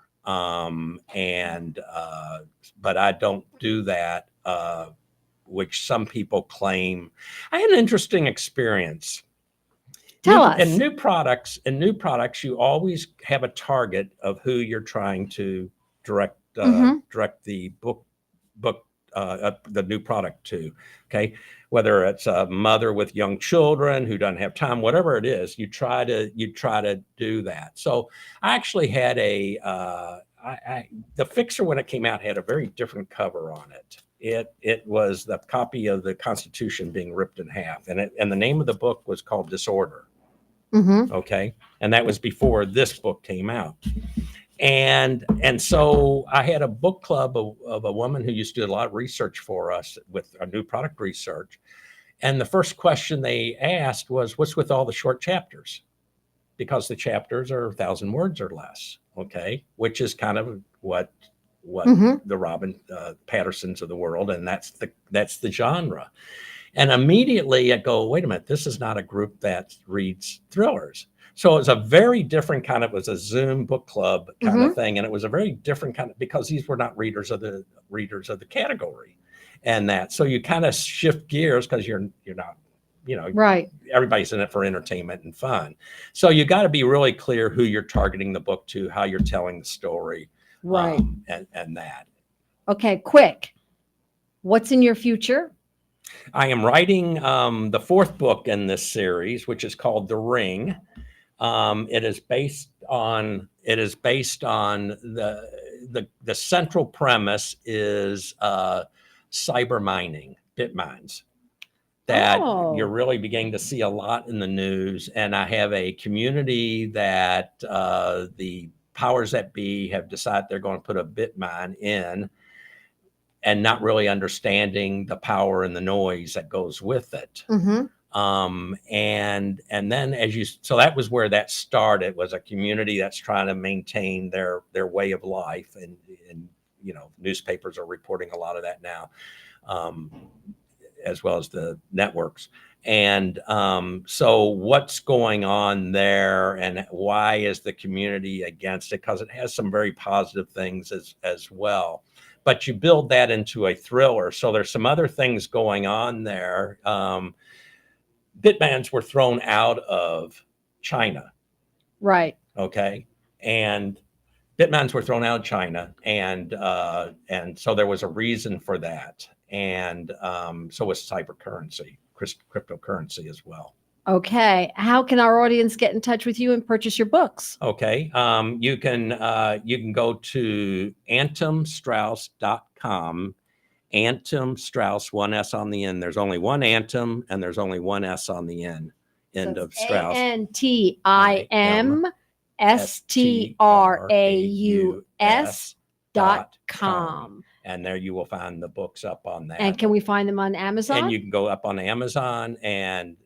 Speaker 3: But I don't do that, which some people claim. I had an interesting experience.
Speaker 2: Tell us.
Speaker 3: In new products, you always have a target of who you're trying to direct the book, the new product to. Okay, whether it's a mother with young children who doesn't have time, whatever it is, you try to do that. So I actually had the Fixer when it came out had a very different cover on it. It was the copy of the Constitution being ripped in half, and the name of the book was called Disorder. Okay, and that was before this book came out. And so I had a book club of a woman who used to do a lot of research for us with our new product research. And the first question they asked was, what's with all the short chapters? Because the chapters are 1,000 words or less, okay? Which is kind of what the Robin Pattersons of the world, and that's the genre. And immediately I go, wait a minute, this is not a group that reads thrillers. So it was a very different kind of, it was a Zoom book club kind of thing. And it was a very different kind of, because these were not readers of the category and that. So you kind of shift gears because you're not,
Speaker 2: right.
Speaker 3: Everybody's in it for entertainment and fun. So you got to be really clear who you're targeting the book to, how you're telling the story.
Speaker 2: Right.
Speaker 3: And that.
Speaker 2: Okay. Quick. What's in your future?
Speaker 3: I am writing the 4th book in this series, which is called The Ring. It is based on the central premise is cyber mining, bit mines, that you're really beginning to see a lot in the news. And I have a community that the powers that be have decided they're going to put a bit mine in, and not really understanding the power and the noise that goes with it. And then so that was where that started, was a community that's trying to maintain their way of life. And newspapers are reporting a lot of that now, as well as the networks. And so what's going on there, and why is the community against it? Because it has some very positive things as well. But you build that into a thriller. So there's some other things going on there. Bitmans were thrown out of China.
Speaker 2: Right.
Speaker 3: Okay. And Bitmans were thrown out of China. And so there was a reason for that. And so was cryptocurrency as well.
Speaker 2: Okay. How can our audience get in touch with you and purchase your books?
Speaker 3: Okay. You can go to antimstrauss.com, Antim Strauss, one S on the end. There's only one Antim and there's only one S on the end of Strauss.
Speaker 2: ANTIMSTRAUS.com.
Speaker 3: And there you will find the books up on that.
Speaker 2: And can we find them on Amazon?
Speaker 3: And you can go up on Amazon and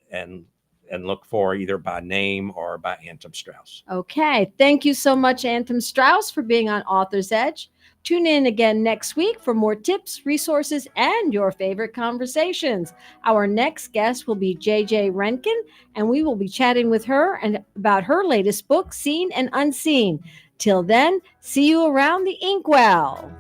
Speaker 3: look for either by name or by Antim Strauss.
Speaker 2: Okay. Thank you so much, Antim Strauss, for being on Author's Edge. Tune in again next week for more tips, resources, and your favorite conversations. Our next guest will be JJ Renkin, and we will be chatting with her and about her latest book, Seen and Unseen. Till then, see you around the inkwell.